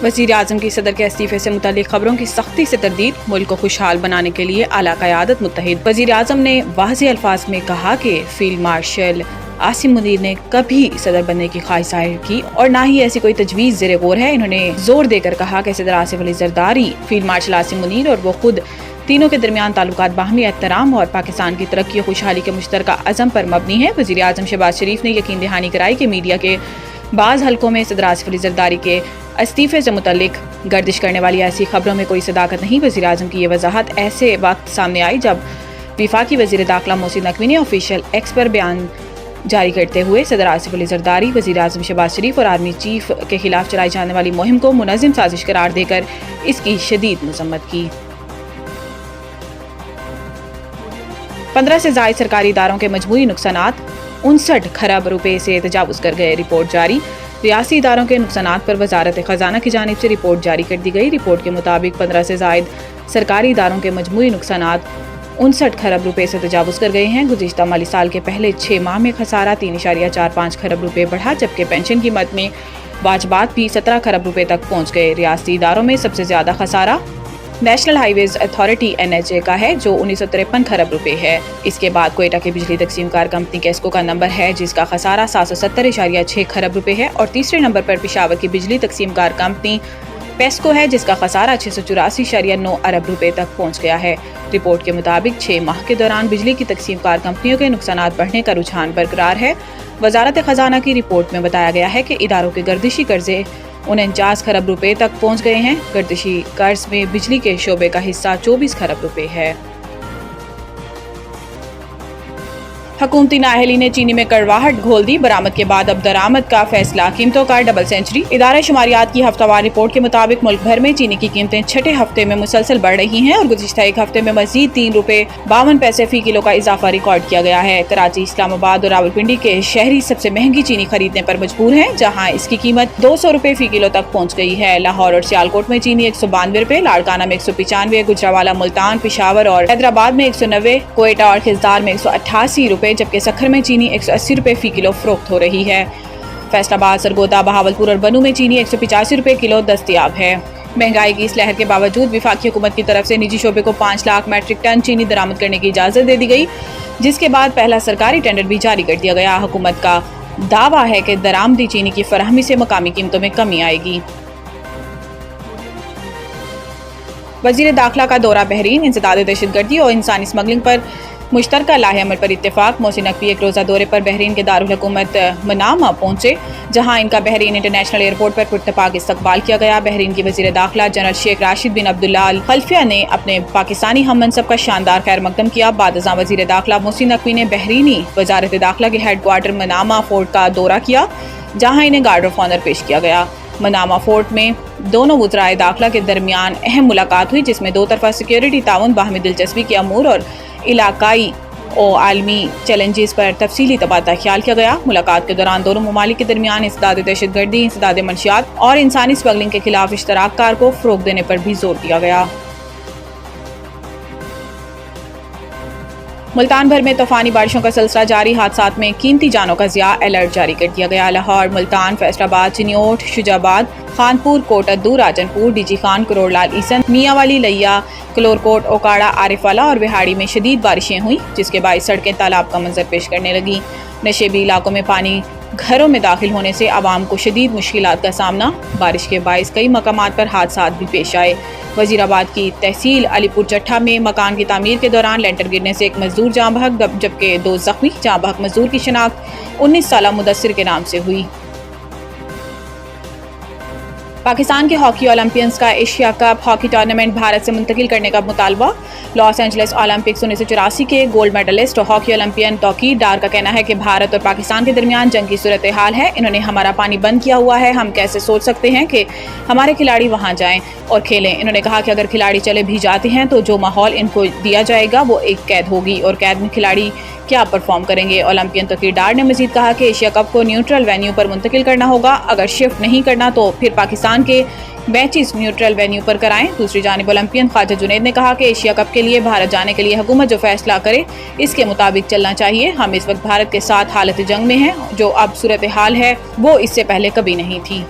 वज़ीर आज़म की सदर के इस्तीफे से मुताल्लिक खबरों की सख्ती से तरदीद। मुल्क को खुशहाल बनाने के लिए आला क़यादत मुत्तहिद। वज़ीर आज़म ने वाज़ेह अल्फाज में कहा कि फील्ड मार्शल आसिम मुनीर ने कभी सदर बनने की ख्वाहिश जाहिर की और ना ही ऐसी कोई तजवीज़ ज़ेरे गौर है। इन्होंने जोर देकर कहा कि सदर आसिफ अली ज़रदारी, फील्ड मार्शल आसिम मुनीर और वो खुद तीनों के दरमियान ताल्लुकात बाहमी एहतराम और पाकिस्तान की तरक्की और खुशहाली के मुश्तरका अज़म पर मबनी है। वज़ीर आज़म शहबाज शरीफ ने यकीन दहानी कराई कि मीडिया के बाज़ हलकों में सदर आसिफ अली ज़रदारी के इस्तीफे से मुतल्लिक गर्दिश करने वाली ऐसी खबरों में कोई सदाकत नहीं। वज़ीर आज़म की ये वजाहत ऐसे वक्त सामने आई जब वफाकी वज़ीर दाखिला मोहसिन नकवी ने ऑफिशियल एक्स पर बयान जारी करते हुए सदर आसिफ अली ज़रदारी, वज़ीर आज़म शहबाज शरीफ और आर्मी चीफ के खिलाफ चलाई जाने वाली मुहिम को मुनज़्ज़म साजिश करार देकर इसकी शदीद मज़म्मत की। 15 से ज़ायद सरकारी इदारों के मजमूई नुकसानात 59 खरब रुपए से तजावुज़ कर गए। रिपोर्ट जारी। रियासी इदारों के नुकसानात पर वजारत ख़जाना की जानिब से रिपोर्ट जारी कर दी गई। रिपोर्ट के मुताबिक 15 से ज़ायद सरकारी इदारों के मजमूई नुकसानात 59 खरब रुपए से तजावुज़ कर गए हैं। गुज़िश्ता माली साल के पहले 6 माह में खसारा 3.45 खरब रुपए बढ़ा, जबकि पेंशन की मद में वाजबात भी 17 खरब रुपए तक पहुँच गए। रियासी इदारों में सबसे ज़्यादा खसारा नेशनल हाईवेज अथॉरिटी NHA का है, जो 1953 खरब रुपए है। इसके बाद कोयटा की बिजली तकसीमकार कंपनी केस्को का नंबर है, जिसका खसारा 770.6 खरब रुपए है, और तीसरे नंबर पर पेशावर की बिजली तकसीमकार कंपनी पेस्को है, जिसका खसारा 684.9 अरब रुपए तक पहुंच गया है। रिपोर्ट के मुताबिक 6 माह के दौरान बिजली की तकसीमकार कंपनियों के नुकसानात बढ़ने का रुझान बरकरार है। वजारत खजाना की रिपोर्ट में बताया गया है कि इदारों के गर्दिशी कर्जे 49 खरब रुपए तक पहुंच गए हैं। गर्दिशी कर्ज में बिजली के शोबे का हिस्सा 24 खरब रुपए है। हुकूमती नाअहली ने चीनी में कड़वाहट घोल दी। बरामद के बाद अब दरामद का फैसला। कीमतों का डबल सेंचुरी। इदारा शुमारियात की हफ्तावार रिपोर्ट के मुताबिक मुल्क भर में चीनी की कीमतें छठे हफ्ते में मुसलसल बढ़ रही हैं और गुज़िश्ता एक हफ्ते में मजीद 3 रुपए 52 पैसे फी किलो का इजाफा रिकॉर्ड किया गया है। कराची, इस्लामाबाद और रावलपिंडी के शहरी सबसे महंगी चीनी खरीदने पर मजबूर हैं, जहाँ इसकी कीमत 200 रुपए फी किलो तक पहुँच गई है। लाहौर और सियालकोट में चीनी 192 रुपए, लाड़काना में 195, गुजरावाला, मुल्तान, पेशावर और हैदराबाद में 190, कोयटा और खिजदार में 188 रुपए, जबकि सखर में चीनी 180 रुपए फी किलो फरोख्त हो रही है। फैसलाबाद, सरगोदा, बहावलपुर और बनू में चीनी 185 रुपए किलो दस्तयाब है। महंगाई की इस लहर के बावजूद वफाकी हुकूमत की तरफ से निजी शोबे को 5 लाख मैट्रिक टन चीनी दरामद करने की इजाज़त दे दी गई, जिसके बाद पहला सरकारी टेंडर भी जारी कर दिया गया। हुकूमत का दावा है कि दरामदी चीनी की फराहमी से मकामी कीमतों में कमी आएगी। वज़ीर दाखिला का दौरा बहरीन। इंसदाद दहशतगर्दी और इंसानी स्मगलिंग पर मुश्तरका लाहे अमल पर इत्तेफाक। मोहसिन नकवी एक रोज़ा दौरे पर बहरीन के दारुल हुकूमत मनामा पहुंचे, जहां इनका बहरीन इंटरनेशनल एयरपोर्ट पर पुरतपाक इस्तकबाल किया गया। बहरीन की वज़ीर दाखिला जनरल शेख राशिद बिन अब्दुल्ला अल खल्फिया ने अपने पाकिस्तानी हम मनसब का शानदार खैर मकदम किया। बादशाह वज़ीर दाखिला मोहसिन नकवी ने बहरीनी वजारत दाखिला के हेड क्वार्टर मनामा फोर्ट का दौरा किया, जहाँ इन्हें गार्ड ऑफ ऑनर पेश किया गया। मनामा फोर्ट में दोनों वज़राए दाखिला के दरमियान अहम मुलाकात हुई, जिसमें दो तरफा सिक्योरिटी ताउन, बाहमी दिलचस्पी के अमूर और इलाकाई और आलमी चैलेंजेस पर तफसीली तबादला ख्याल किया गया। मुलाकात के दौरान दोनों ममालिक के दरमियान इंसदाद दहशतगर्दी, इंसदाद मंशियात और इंसानी स्मगलिंग के खिलाफ इश्तराक कार को फ़रोग़ देने पर भी जोर दिया गया। मुल्तान भर में तूफानी बारिशों का सिलसिला जारी। हादसात में कीमती जानों का ज़िया, अलर्ट जारी कर दिया गया। लाहौर, मुल्तान, फैसलाबाद, चिन्योट, शुजाबाद, खानपुर, कोटद्दू, राजनपुर, डीजी खान, करोड़लाल, ईसन, मियाँवाली, लैया, कलोरकोट, ओकाड़ा, आरिफवाला और विहाड़ी में शदीद बारिशें हुई, जिसके बायस सड़कें तालाब का मंजर पेश करने लगी। नशेबी इलाकों में पानी घरों में दाखिल होने से आवाम को शदीद मुश्किलात का सामना। बारिश के बायस कई मकामात पर हादसात भी पेश आए। वजीराबाद की तहसील अलीपुर चट्ठा में मकान की तामीर के दौरान लेंटर गिरने से एक मजदूर जाँ बहक, जबकि 2 जख्मी। जाँ बहक मजदूर की शनाख्त 19 साला मुदस्सिर के नाम से हुई। पाकिस्तान के हॉकी ओलंपियंस का Asia cup hockey tournament Bharat से मुंतकिल करने का मुतालबा। लॉस एंजलिस ओलंपिक्स 1984 के गोल्ड मेडलिस्ट और हॉकी ओलंपियन तौकीर डार का कहना है कि भारत और पाकिस्तान के दरमियान जंग की सूरत हाल है। इन्होंने हमारा पानी बंद किया हुआ है, हम कैसे सोच सकते हैं कि हमारे खिलाड़ी वहां जाएं और खेलें। इन्होंने कहा कि अगर खिलाड़ी चले भी जाते हैं तो जो माहौल इनको दिया जाएगा वो एक कैद होगी और कैद में खिलाड़ी क्या परफॉर्म करेंगे। ओलंपियन तौकीर डार ने मजीद कहा कि एशिया कप को न्यूट्रल वेन्यू पर मुंतकिल करना होगा। अगर शिफ्ट नहीं करना तो फिर पाकिस्तान के मैचेस न्यूट्रल वेन्यू पर कराएं। दूसरी जानिब ओलंपियन ख्वाजा जुनैद ने कहा कि एशिया कप के लिए भारत जाने के लिए हुकूमत जो फैसला करे इसके मुताबिक चलना चाहिए। हम इस वक्त भारत के साथ हालत जंग में हैं, जो अब सूरत हाल है वो इससे पहले कभी नहीं थी।